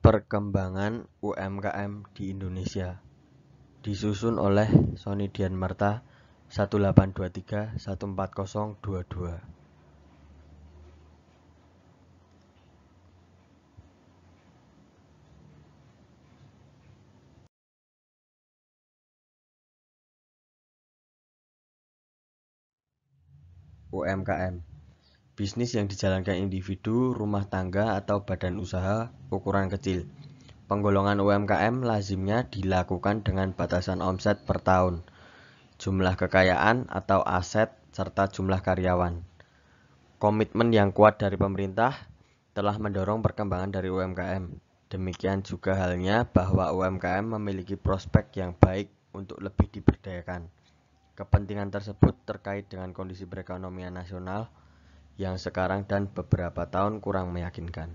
Perkembangan UMKM di Indonesia disusun oleh Sony Dianmarta 1823140022. UMKM, bisnis yang dijalankan individu, rumah tangga, atau badan usaha ukuran kecil. Penggolongan UMKM lazimnya dilakukan dengan batasan omset per tahun, jumlah kekayaan atau aset, serta jumlah karyawan. Komitmen yang kuat dari pemerintah telah mendorong perkembangan dari UMKM. Demikian juga halnya bahwa UMKM memiliki prospek yang baik untuk lebih diberdayakan. Kepentingan tersebut terkait dengan kondisi perekonomian nasional yang sekarang dan beberapa tahun kurang meyakinkan.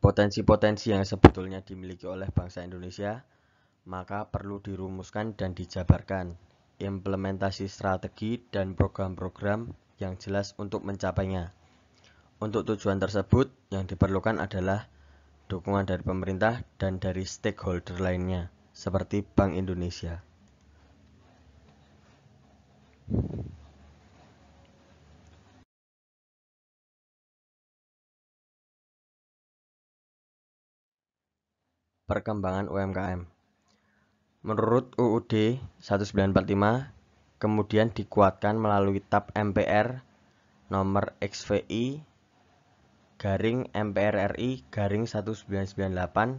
Potensi-potensi yang sebetulnya dimiliki oleh bangsa Indonesia, maka perlu dirumuskan dan dijabarkan implementasi strategi dan program-program yang jelas untuk mencapainya. Untuk tujuan tersebut, yang diperlukan adalah dukungan dari pemerintah dan dari stakeholder lainnya, seperti Bank Indonesia. Perkembangan UMKM. Menurut UUD 1945, kemudian dikuatkan melalui TAP MPR nomor XVI MPR RI 1998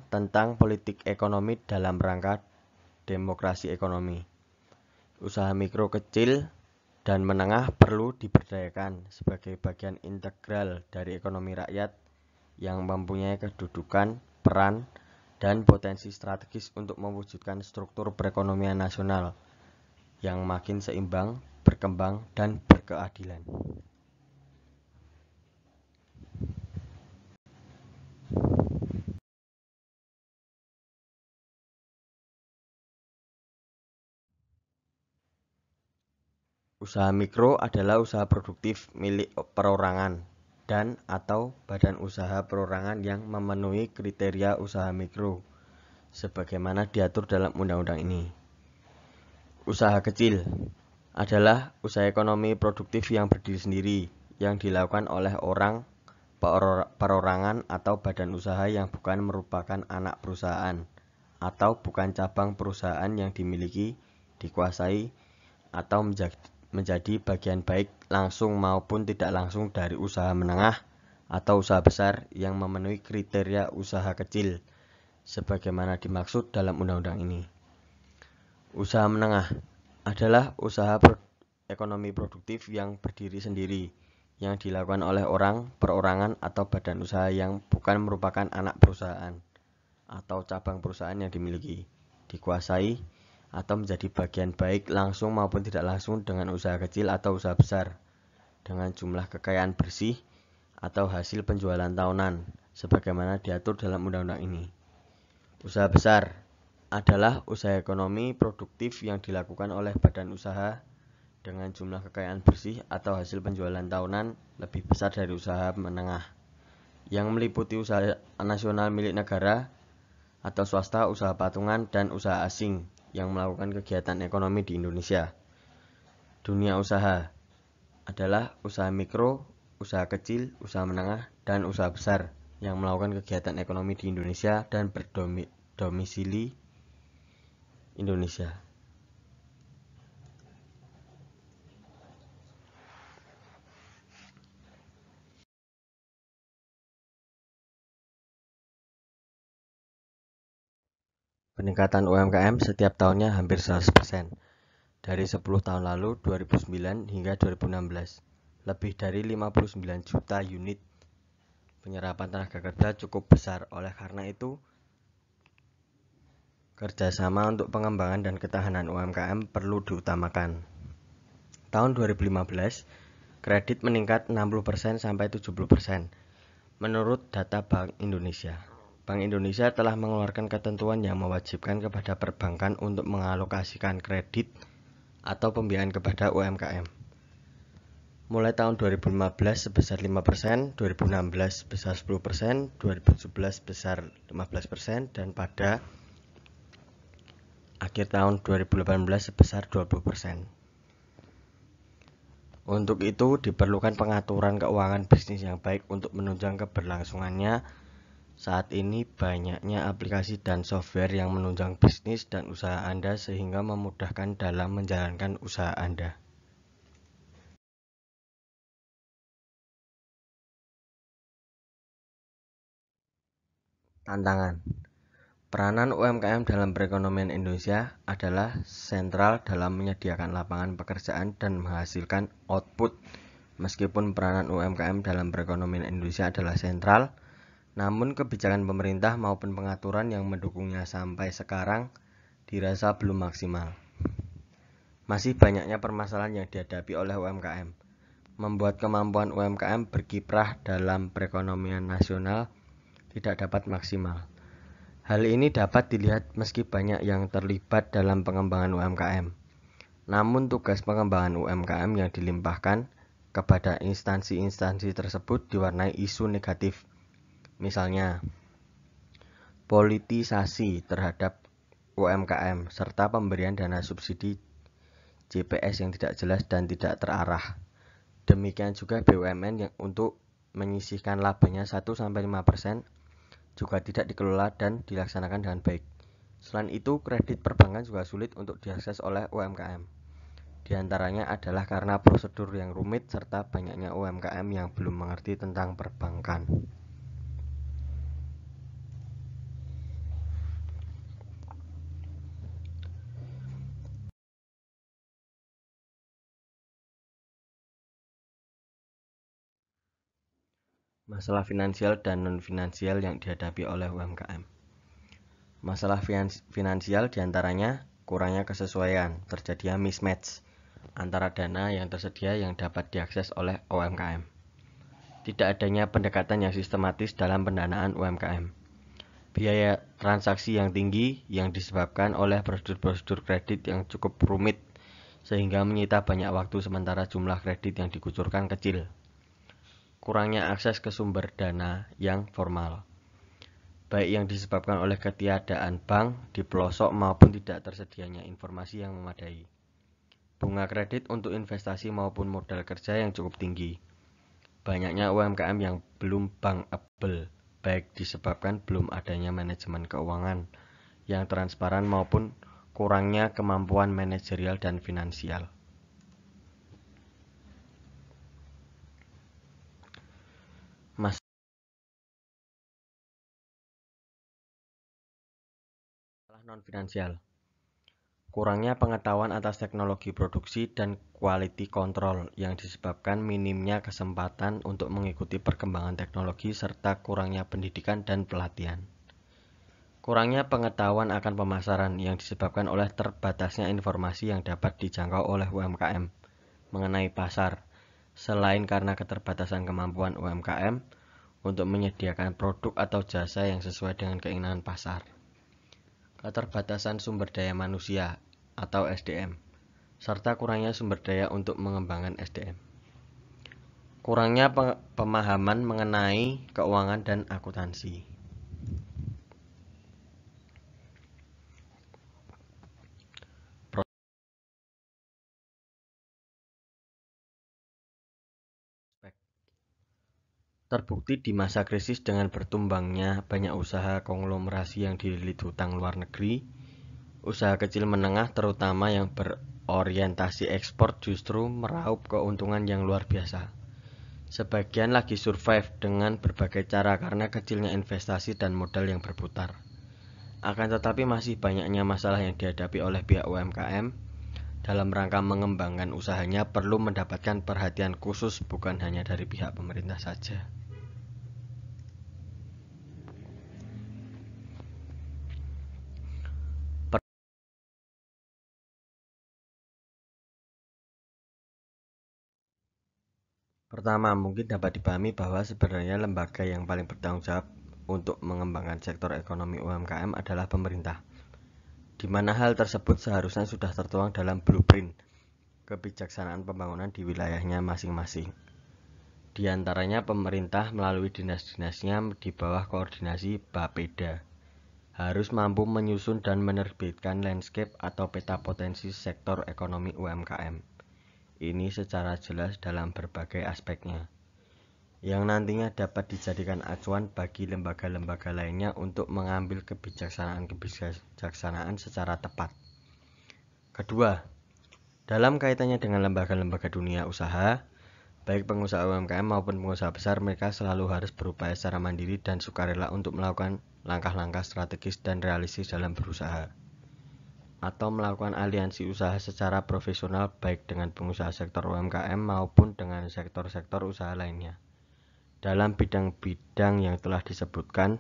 tentang politik ekonomi dalam rangka demokrasi ekonomi. Usaha mikro kecil dan menengah perlu diberdayakan sebagai bagian integral dari ekonomi rakyat yang mempunyai kedudukan, peran, dan potensi strategis untuk mewujudkan struktur perekonomian nasional yang makin seimbang, berkembang, dan berkeadilan. Usaha mikro adalah usaha produktif milik perorangan dan atau badan usaha perorangan yang memenuhi kriteria usaha mikro sebagaimana diatur dalam undang-undang ini. Usaha kecil adalah usaha ekonomi produktif yang berdiri sendiri yang dilakukan oleh orang, perorangan atau badan usaha yang bukan merupakan anak perusahaan atau bukan cabang perusahaan yang dimiliki, dikuasai, atau menjadi bagian baik langsung maupun tidak langsung dari usaha menengah atau usaha besar yang memenuhi kriteria usaha kecil sebagaimana dimaksud dalam undang-undang ini. Usaha menengah adalah usaha ekonomi produktif yang berdiri sendiri yang dilakukan oleh orang, perorangan, atau badan usaha yang bukan merupakan anak perusahaan atau cabang perusahaan yang dimiliki, dikuasai, atau menjadi bagian baik langsung maupun tidak langsung dengan usaha kecil atau usaha besar dengan jumlah kekayaan bersih atau hasil penjualan tahunan sebagaimana diatur dalam undang-undang ini. Usaha besar adalah usaha ekonomi produktif yang dilakukan oleh badan usaha dengan jumlah kekayaan bersih atau hasil penjualan tahunan lebih besar dari usaha menengah yang meliputi usaha nasional milik negara atau swasta, usaha patungan, dan usaha asing yang melakukan kegiatan ekonomi di Indonesia. Dunia usaha adalah usaha mikro, usaha kecil, usaha menengah, dan usaha besar yang melakukan kegiatan ekonomi di Indonesia dan berdomisili Indonesia. Peningkatan UMKM setiap tahunnya hampir 100%. Dari 10 tahun lalu 2009 hingga 2016, lebih dari 59 juta unit penyerapan tenaga kerja cukup besar. Oleh karena itu, kerjasama untuk pengembangan dan ketahanan UMKM perlu diutamakan. Tahun 2015, kredit meningkat 60% sampai 70% menurut data Bank Indonesia. Bank Indonesia telah mengeluarkan ketentuan yang mewajibkan kepada perbankan untuk mengalokasikan kredit atau pembiayaan kepada UMKM. Mulai tahun 2015 sebesar 5%, 2016 sebesar 10%, 2017 sebesar 15%, dan pada akhir tahun 2018 sebesar 20%. Untuk itu diperlukan pengaturan keuangan bisnis yang baik untuk menunjang keberlangsungannya. Saat ini banyaknya aplikasi dan software yang menunjang bisnis dan usaha Anda sehingga memudahkan dalam menjalankan usaha Anda. Tantangan. Peranan UMKM dalam perekonomian Indonesia adalah sentral dalam menyediakan lapangan pekerjaan dan menghasilkan output. Meskipun peranan UMKM dalam perekonomian Indonesia adalah sentral, namun kebijakan pemerintah maupun pengaturan yang mendukungnya sampai sekarang dirasa belum maksimal. Masih banyaknya permasalahan yang dihadapi oleh UMKM, membuat kemampuan UMKM berkiprah dalam perekonomian nasional tidak dapat maksimal. Hal ini dapat dilihat meski banyak yang terlibat dalam pengembangan UMKM. Namun tugas pengembangan UMKM yang dilimpahkan kepada instansi-instansi tersebut diwarnai isu negatif. Misalnya, politisasi terhadap UMKM serta pemberian dana subsidi JPS yang tidak jelas dan tidak terarah. Demikian juga BUMN yang untuk menyisihkan labanya 1-5% juga tidak dikelola dan dilaksanakan dengan baik. Selain itu, kredit perbankan juga sulit untuk diakses oleh UMKM. Di antaranya adalah karena prosedur yang rumit serta banyaknya UMKM yang belum mengerti tentang perbankan. Masalah finansial dan non-finansial yang dihadapi oleh UMKM. Masalah finansial diantaranya kurangnya kesesuaian, terjadinya mismatch antara dana yang tersedia yang dapat diakses oleh UMKM. Tidak adanya pendekatan yang sistematis dalam pendanaan UMKM. Biaya transaksi yang tinggi yang disebabkan oleh prosedur-prosedur kredit yang cukup rumit sehingga menyita banyak waktu sementara jumlah kredit yang dikucurkan kecil. Kurangnya akses ke sumber dana yang formal, baik yang disebabkan oleh ketiadaan bank di pelosok maupun tidak tersedianya informasi yang memadai. Bunga kredit untuk investasi maupun modal kerja yang cukup tinggi. Banyaknya UMKM yang belum bankable, baik disebabkan belum adanya manajemen keuangan yang transparan maupun kurangnya kemampuan manajerial dan finansial. Masalah non-finansial. Kurangnya pengetahuan atas teknologi produksi dan quality control yang disebabkan minimnya kesempatan untuk mengikuti perkembangan teknologi serta kurangnya pendidikan dan pelatihan. Kurangnya pengetahuan akan pemasaran yang disebabkan oleh terbatasnya informasi yang dapat dijangkau oleh UMKM mengenai pasar, selain karena keterbatasan kemampuan UMKM untuk menyediakan produk atau jasa yang sesuai dengan keinginan pasar. Keterbatasan sumber daya manusia atau SDM, serta kurangnya sumber daya untuk mengembangkan SDM. Kurangnya pemahaman mengenai keuangan dan akuntansi. Terbukti di masa krisis dengan bertumbangnya banyak usaha konglomerasi yang dililit hutang luar negeri, usaha kecil menengah terutama yang berorientasi ekspor justru meraup keuntungan yang luar biasa. Sebagian lagi survive dengan berbagai cara karena kecilnya investasi dan modal yang berputar. Akan tetapi masih banyaknya masalah yang dihadapi oleh pihak UMKM dalam rangka mengembangkan usahanya perlu mendapatkan perhatian khusus bukan hanya dari pihak pemerintah saja. Pertama, mungkin dapat dipahami bahwa sebenarnya lembaga yang paling bertanggung jawab untuk mengembangkan sektor ekonomi UMKM adalah pemerintah, di mana hal tersebut seharusnya sudah tertuang dalam blueprint kebijaksanaan pembangunan di wilayahnya masing-masing. Di antaranya pemerintah melalui dinas-dinasnya di bawah koordinasi Bapeda harus mampu menyusun dan menerbitkan landscape atau peta potensi sektor ekonomi UMKM. Ini secara jelas dalam berbagai aspeknya, yang nantinya dapat dijadikan acuan bagi lembaga-lembaga lainnya untuk mengambil kebijaksanaan secara tepat. Kedua, dalam kaitannya dengan lembaga-lembaga dunia usaha, baik pengusaha UMKM maupun pengusaha besar, mereka selalu harus berupaya secara mandiri dan sukarela untuk melakukan langkah-langkah strategis dan realistis dalam berusaha, atau melakukan aliansi usaha secara profesional baik dengan pengusaha sektor UMKM maupun dengan sektor-sektor usaha lainnya dalam bidang-bidang yang telah disebutkan.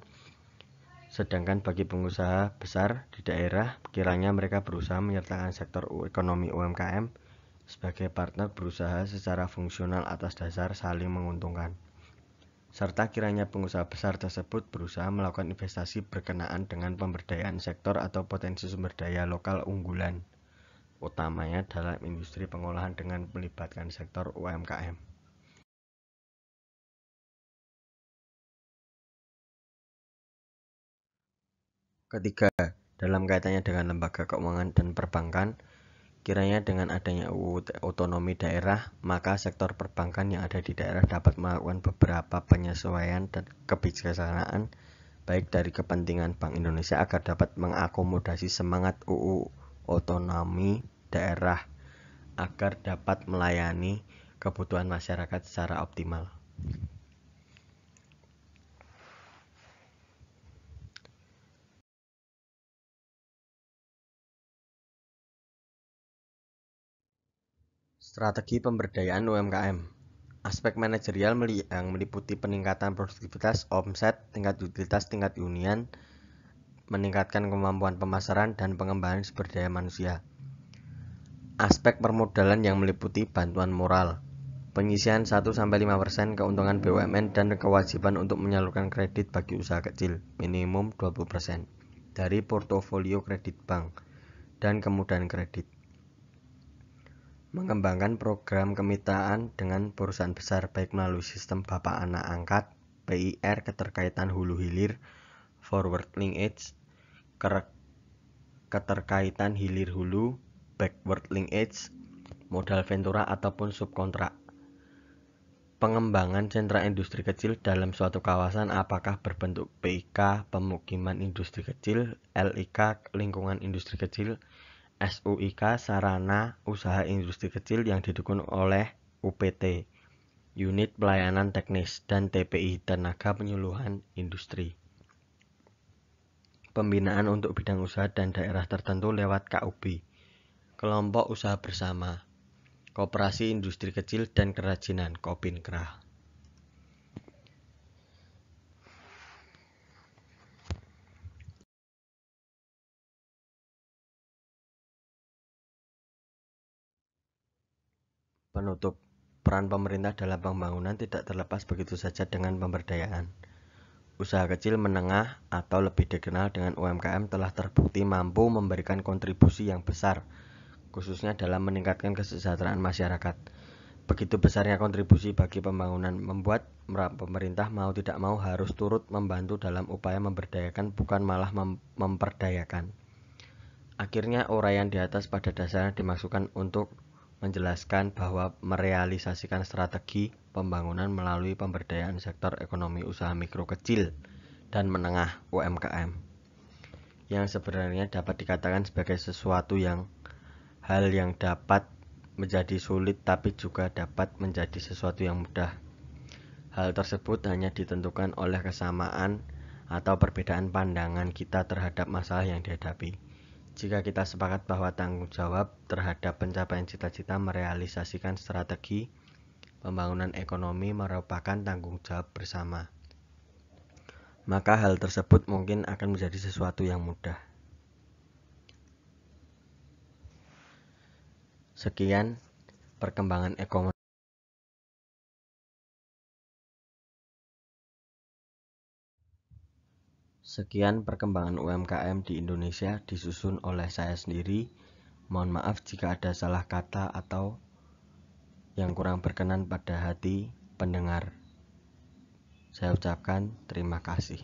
Sedangkan bagi pengusaha besar di daerah, kiranya mereka berusaha menyertakan sektor ekonomi UMKM sebagai partner berusaha secara fungsional atas dasar saling menguntungkan. Serta kiranya pengusaha besar tersebut berusaha melakukan investasi berkenaan dengan pemberdayaan sektor atau potensi sumber daya lokal unggulan, utamanya dalam industri pengolahan dengan melibatkan sektor UMKM. Ketiga, dalam kaitannya dengan lembaga keuangan dan perbankan, kiranya dengan adanya UU otonomi daerah, maka sektor perbankan yang ada di daerah dapat melakukan beberapa penyesuaian dan kebijaksanaan baik dari kepentingan Bank Indonesia agar dapat mengakomodasi semangat UU otonomi daerah agar dapat melayani kebutuhan masyarakat secara optimal. Strategi pemberdayaan UMKM. Aspek manajerial yang meliputi peningkatan produktivitas, omset, tingkat utilitas, tingkat hunian, meningkatkan kemampuan pemasaran, dan pengembangan sumber daya manusia. Aspek permodalan yang meliputi bantuan moral, penyisian 1-5% keuntungan BUMN dan kewajiban untuk menyalurkan kredit bagi usaha kecil, minimum 20% dari portofolio kredit bank, dan kemudahan kredit. Mengembangkan program kemitraan dengan perusahaan besar baik melalui sistem bapak anak angkat, PIR, keterkaitan hulu hilir, forward linkage, keterkaitan hilir hulu, backward linkage, modal ventura ataupun subkontrak. Pengembangan sentra industri kecil dalam suatu kawasan apakah berbentuk PIK, pemukiman industri kecil, LIK, lingkungan industri kecil, SUIK, sarana usaha industri kecil yang didukung oleh UPT, unit pelayanan teknis, dan TPI, tenaga penyuluhan industri. Pembinaan untuk bidang usaha dan daerah tertentu lewat KUB, kelompok usaha bersama, koperasi industri kecil dan kerajinan, Kopinkrah. Penutup, peran pemerintah dalam pembangunan tidak terlepas begitu saja dengan pemberdayaan. Usaha kecil menengah atau lebih dikenal dengan UMKM telah terbukti mampu memberikan kontribusi yang besar, khususnya dalam meningkatkan kesejahteraan masyarakat. Begitu besarnya kontribusi bagi pembangunan membuat pemerintah mau tidak mau harus turut membantu dalam upaya memberdayakan, bukan malah memperdayakan. Akhirnya uraian di atas pada dasarnya dimaksudkan untuk menjelaskan bahwa merealisasikan strategi pembangunan melalui pemberdayaan sektor ekonomi usaha mikro kecil dan menengah UMKM, yang sebenarnya dapat dikatakan sebagai sesuatu hal yang dapat menjadi sulit tapi juga dapat menjadi sesuatu yang mudah. Hal tersebut hanya ditentukan oleh kesamaan atau perbedaan pandangan kita terhadap masalah yang dihadapi. Jika kita sepakat bahwa tanggung jawab terhadap pencapaian cita-cita merealisasikan strategi pembangunan ekonomi merupakan tanggung jawab bersama, maka hal tersebut mungkin akan menjadi sesuatu yang mudah. Sekian perkembangan ekonomi. Sekian perkembangan UMKM di Indonesia disusun oleh saya sendiri. Mohon maaf jika ada salah kata atau yang kurang berkenan pada hati pendengar. Saya ucapkan terima kasih.